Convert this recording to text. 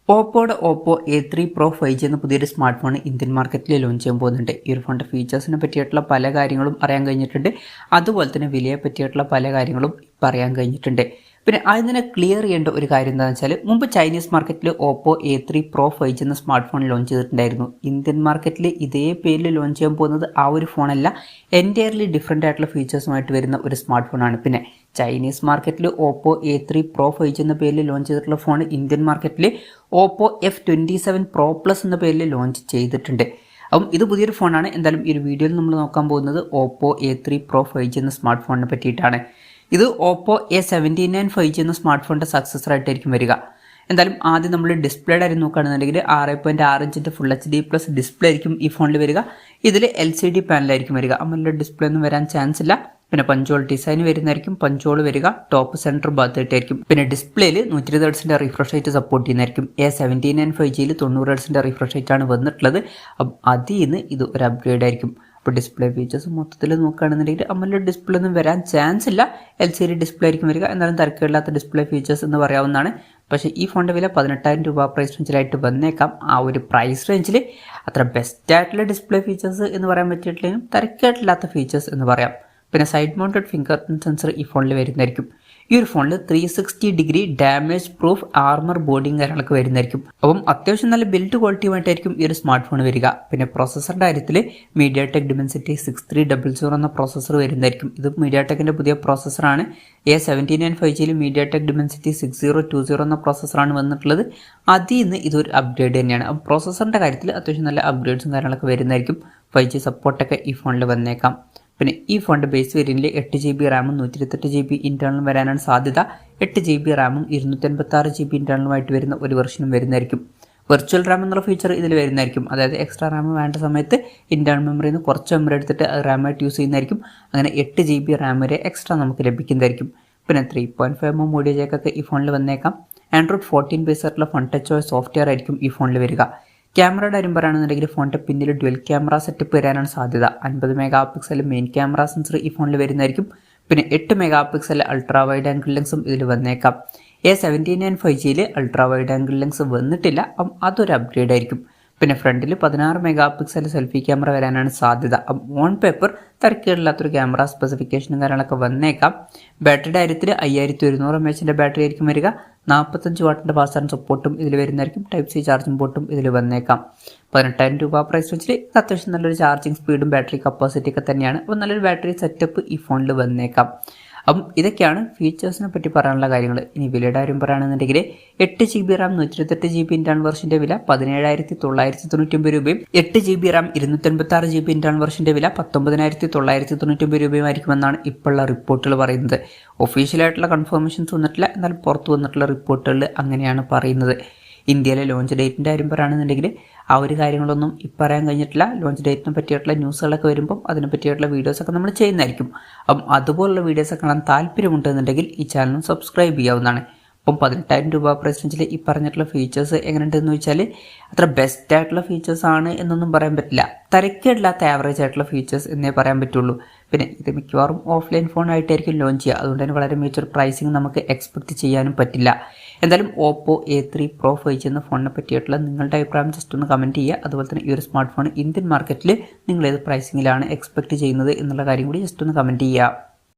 Oppo A3 Pro 5G എന്ന പുതിയൊരു smart phone Indian മാർക്കറ്റിൽ ലോഞ്ച് ചെയ്യാൻ പോകുന്നുണ്ട്. ഈ ഒരു ഫോണിൻ്റെ ഫീച്ചേഴ്സിനെ പറ്റിയിട്ടുള്ള പല കാര്യങ്ങളും അറിയാൻ കഴിഞ്ഞിട്ടുണ്ട്. അതുപോലെ തന്നെ വിലയെ പറ്റിയിട്ടുള്ള പല കാര്യങ്ങളും ഇപ്പോൾ അറിയാൻ കഴിഞ്ഞിട്ടുണ്ട്. പിന്നെ ആദ്യം തന്നെ ക്ലിയർ ചെയ്യേണ്ട ഒരു കാര്യം എന്താണെന്ന് വെച്ചാൽ, മുമ്പ് ചൈനീസ് മാർക്കറ്റിൽ ഓപ്പോ A3 Pro 5G എന്ന സ്മാർട്ട് ഫോൺ ലോഞ്ച് ചെയ്തിട്ടുണ്ടായിരുന്നു. ഇന്ത്യൻ മാർക്കറ്റിൽ ഇതേ പേരിൽ ലോഞ്ച് ചെയ്യാൻ പോകുന്നത് ആ ഒരു ഫോണല്ല, എൻറ്റയർലി ഡിഫറെൻ്റ് ആയിട്ടുള്ള ഫീച്ചേഴ്സുമായിട്ട് വരുന്ന ഒരു സ്മാർട്ട് ഫോണാണ്. പിന്നെ ചൈനീസ് മാർക്കറ്റിൽ ഓപ്പോ A3 Pro 5G എന്ന പേരിൽ ലോഞ്ച് ചെയ്തിട്ടുള്ള ഫോൺ ഇന്ത്യൻ മാർക്കറ്റിൽ ഓപ്പോ F27 Pro Plus എന്ന പേരിൽ ലോഞ്ച് ചെയ്തിട്ടുണ്ട്. അപ്പം ഇത് പുതിയൊരു ഫോണാണ്. എന്തായാലും ഈ ഒരു വീഡിയോയിൽ നമ്മൾ നോക്കാൻ പോകുന്നത് ഓപ്പോ A3 Pro 5G എന്ന സ്മാർട്ട് ഫോണിനെ പറ്റിയിട്ടാണ്. ഇത് ഓപ്പോ A79 5G എന്ന സ്മാർട്ട് ഫോണിൻ്റെ സക്സസർ ആയിട്ടായിരിക്കും വരിക. എന്തായാലും ആദ്യം നമ്മൾ ഡിസ്പ്ലേയുടെ കാര്യം നോക്കുകയാണെന്നുണ്ടെങ്കിൽ 6.6 ഇഞ്ചിൻ്റെ ഫുൾ HD+ ഡിസ്പ്ലേ ആയിരിക്കും ഈ ഫോണിൽ വരിക. ഇതിൽ LCD പാനലായിരിക്കും വരിക. അമ്മ ഡിസ്പ്ലേ ഒന്നും വരാൻ ചാൻസ് ഇല്ല. പിന്നെ പഞ്ചോൾ ഡിസൈൻ വരുന്നതായിരിക്കും. പഞ്ചോൾ വരിക ടോപ്പ് സെൻറ്റർ ഭാഗത്തായിട്ടായിരിക്കും. പിന്നെ ഡിസ്പ്ലേയിൽ 120 ഹെർട്സിൻ്റെ റിഫ്രഷ് റേറ്റ് സപ്പോർട്ട് ചെയ്യുന്നതായിരിക്കും. A79 5Gയിൽ 90 ഹെർട്സിൻ്റെ റിഫ്രഷ് റേറ്റ് ആണ് വന്നിട്ടുള്ളത്. അപ്പം അതിൽ നിന്ന് ഇത് ഒരു അപ്ഗ്രേഡ് ആയിരിക്കും. അപ്പോൾ ഡിസ്പ്ലേ ഫീച്ചേഴ്സ് മൊത്തത്തിൽ നോക്കുകയാണെന്നുണ്ടെങ്കിൽ അമ്മ ഡിസ്പ്ലേ ഒന്നും വരാൻ ചാൻസ് ഇല്ല. LCD ഡിസ്പ്ലേ ആയിരിക്കും വരിക. എന്നാലും തരക്കേടില്ലാത്ത ഡിസ്പ്ലേ ഫീച്ചേഴ്സ് എന്ന് പറയാവുന്നതാണ്. പക്ഷേ ഈ ഫോണിൻ്റെ വില 18,000 രൂപ പ്രൈസ് റേഞ്ചിലായിട്ട് വന്നേക്കാം. ആ ഒരു പ്രൈസ് റേഞ്ചിൽ അത്ര ബെസ്റ്റ് ആയിട്ടുള്ള ഡിസ്പ്ലേ ഫീച്ചേഴ്സ് എന്ന് പറയാൻ പറ്റിയിട്ടില്ലെങ്കിലും തരക്കേടില്ലാത്ത ഫീച്ചേഴ്സ് എന്ന് പറയാം. പിന്നെ side mounted finger print sensor ഈ ഫോണിൽ വരുന്നതായിരിക്കും. ഈ ഒരു ഫോണിൽ 360 ഡിഗ്രി ഡാമേജ് പ്രൂഫ് ആർമർ ബോഡിയും കാര്യങ്ങളൊക്കെ വരുന്നതായിരിക്കും. അപ്പം അത്യാവശ്യം നല്ല ബിൽഡ് ക്വാളിറ്റിയുമായിട്ടായിരിക്കും ഈ ഒരു സ്മാർട്ട് ഫോൺ വരിക. പിന്നെ പ്രോസസ്സറിൻ്റെ കാര്യത്തിൽ MediaTek Dimensity 6300 എന്ന പ്രോസസ്സർ വരുന്നതായിരിക്കും. ഇത് MediaTekൻ്റെ പുതിയ പ്രോസസ്സറാണ്. A79 5Gയിൽ MediaTek Dimensity 6020 എന്ന പ്രോസസ്സറാണ് വന്നിട്ടുള്ളത്. അതിൽ നിന്ന് ഇതൊരു അപ്ഗ്രേഡ് തന്നെയാണ്. അപ്പം പ്രോസസ്സറിൻ്റെ കാര്യത്തിൽ അത്യാവശ്യം നല്ല അപ്ഗ്രേഡ്സും കാര്യങ്ങളൊക്കെ വരുന്നതായിരിക്കും. 5G സപ്പോർട്ടൊക്കെ ഈ ഫോണിൽ വന്നേക്കാം. പിന്നെ ഈ ഫോണിൻ്റെ ബേസ് വേരിയൻറ്റിൽ 8GB റാമും 128GB ഇൻറ്റേർണലും വരാനാണ് സാധ്യത. 8GB റാമും 256GB ഇൻറ്റേർണലുമായിട്ട് വരുന്ന ഒരു വെർഷനും വരുന്നതായിരിക്കും. വെർച്വൽ റാം എന്നുള്ള ഫീച്ചർ ഇതിൽ വരുന്നതായിരിക്കും. അതായത് എക്സ്ട്രാ റാം വേണ്ട സമയത്ത് ഇൻറ്റേർണൽ മെമ്മറിയിൽ നിന്ന് കുറച്ച് മെമ്മറി എടുത്തിട്ട് റാമായിട്ട് യൂസ് ചെയ്യുന്നതായിരിക്കും. അങ്ങനെ 8GB റാം വരെ എക്സ്ട്രാ നമുക്ക് ലഭിക്കുന്നതായിരിക്കും. പിന്നെ 3.5mm ഓഡിയോ ജാക്കൊക്കെ ഈ ഫോണിൽ വന്നേക്കാം. Android 14 ബേസ് ആയിട്ടുള്ള ഫൺ ടച്ച് OS സോഫ്റ്റ്വെയർ ആയിരിക്കും ഈ ഫോണിൽ വരിക. ക്യാമറയുടെ കാര്യം പറയുകയാണെന്നുണ്ടെങ്കിൽ ഫോണിൻ്റെ പിന്നിൽ ഡ്വൽ ക്യാമറ സെറ്റപ്പ് വരാനാണ് സാധ്യത. 50 മെഗാ മെയിൻ ക്യാമറ സെൻസർ ഈ ഫോണിൽ വരുന്നതായിരിക്കും. പിന്നെ 8 മെഗാ അൾട്രാ വൈഡ് ആംഗിൾ ലെൻസും ഇതിൽ വന്നേക്കാം. A79 5Gയിൽ അൾട്രാ വൈഡ് ആംഗിൾ ലെൻസ് വന്നിട്ടില്ല. അപ്പം അതൊരു അപ്ഗ്രേഡ് ആയിരിക്കും. പിന്നെ ഫ്രണ്ടിൽ 16 മെഗാ സെൽഫി ക്യാമറ വരാനാണ് സാധ്യത. ഓൺ പേപ്പർ തരക്കേടില്ലാത്തൊരു ക്യാമറ സ്പെസിഫിക്കേഷനും കാര്യങ്ങളൊക്കെ വന്നേക്കാം. ബാറ്ററിയുടെ കാര്യത്തിൽ 5100 mAh ബാറ്ററി ആയിരിക്കും വരിക. 45 വാട്ടിൻ്റെ ഫാസ്റ്റ് ചാർജിംഗ് സപ്പോർട്ടും ഇതിൽ വരുന്നതായിരിക്കും. Type-C ചാർജിംഗ് പോർട്ടും ഇതിൽ വന്നേക്കാം. 18,000 രൂപ പ്രൈസ് റേഞ്ചിൽ അത്യാവശ്യം നല്ലൊരു ചാർജിംഗ് സ്പീഡും ബാറ്ററി കപ്പാസിറ്റി ഒക്കെ തന്നെയാണ്. അപ്പോൾ നല്ലൊരു ബാറ്ററി സെറ്റപ്പ് ഈ ഫോണിൽ വന്നേക്കാം. അപ്പം ഇതൊക്കെയാണ് ഫീച്ചേഴ്സിനെ പറ്റി പറയാനുള്ള കാര്യങ്ങൾ. ഇനി വിലയുടെ കാര്യം പറയുകയാണെന്നുണ്ടെങ്കിൽ 8GB റാം 128GB ഇൻറ്റേർണൽ വെർഷൻ്റെ വില 17,999 രൂപയും 8GB റാം 256GB ഇൻറ്റേർണൽ വെർഷൻ്റെ വില 19,999 രൂപയുമായിരിക്കുമെന്നാണ് ഇപ്പോഴുള്ള റിപ്പോർട്ടുകൾ പറയുന്നത്. ഒഫീഷ്യലായിട്ടുള്ള കൺഫർമേഷൻസ് വന്നിട്ടില്ല. എന്നാൽ പുറത്ത് വന്നിട്ടുള്ള റിപ്പോർട്ടുകളിൽ അങ്ങനെയാണ് പറയുന്നത്. ഇന്ത്യയിലെ ലോഞ്ച് ഡേറ്റിൻ്റെ കാര്യം പറയുകയാണെന്നുണ്ടെങ്കിൽ ആ ഒരു കാര്യങ്ങളൊന്നും ഇപ്പം അറിയാൻ കഴിഞ്ഞിട്ടില്ല. ലോഞ്ച് ഡേറ്റിനെ പറ്റിയിട്ടുള്ള ന്യൂസുകളൊക്കെ വരുമ്പം അതിനെ പറ്റിയിട്ടുള്ള വീഡിയോസൊക്കെ നമ്മൾ ചെയ്യുന്നതായിരിക്കും. അപ്പം അതുപോലുള്ള വീഡിയോസ് കാണാൻ താല്പര്യമുണ്ടെന്നുണ്ടെങ്കിൽ ഈ ചാനലും സബ്സ്ക്രൈബ് ചെയ്യാവുന്നതാണ്. അപ്പം 18,000 രൂപ പ്രൈസ് റേഞ്ചിൽ ഈ പറഞ്ഞിട്ടുള്ള ഫീച്ചേഴ്സ് എങ്ങനെയുണ്ടെന്ന് ചോദിച്ചാൽ അത്ര ബെസ്റ്റ് ആയിട്ടുള്ള ഫീച്ചേഴ്സ് ആണ് എന്നൊന്നും പറയാൻ പറ്റില്ല. തരക്കേടില്ലാത്ത ആവറേജ് ആയിട്ടുള്ള ഫീച്ചേഴ്സ് എന്നേ പറയാൻ പറ്റുള്ളൂ. പിന്നെ ഇത് മിക്കവാറും ഓഫ്ലൈൻ ഫോൺ ആയിട്ടായിരിക്കും ലോഞ്ച് ചെയ്യുക. അതുകൊണ്ട് തന്നെ വളരെ മികച്ചൊരു പ്രൈസിങ് നമുക്ക് എക്സ്പെക്റ്റ് ചെയ്യാനും പറ്റില്ല. എന്തായാലും ഓപ്പോ A3 Pro 5G എന്ന ഫോണിനെ പറ്റിയിട്ടുള്ള നിങ്ങളുടെ അഭിപ്രായം ജസ്റ്റ് ഒന്ന് കമൻറ്റ് ചെയ്യുക. അതുപോലെ തന്നെ ഈ ഒരു സ്മാർട്ട് ഫോൺ ഇന്ത്യൻ മാർക്കറ്റിൽ നിങ്ങൾ ഏത് പ്രൈസിങ്ങിലാണ് എക്സ്പെക്റ്റ് ചെയ്യുന്നത് എന്നുള്ള കാര്യം കൂടി ജസ്റ്റ് ഒന്ന് കമൻറ്റ് ചെയ്യുക.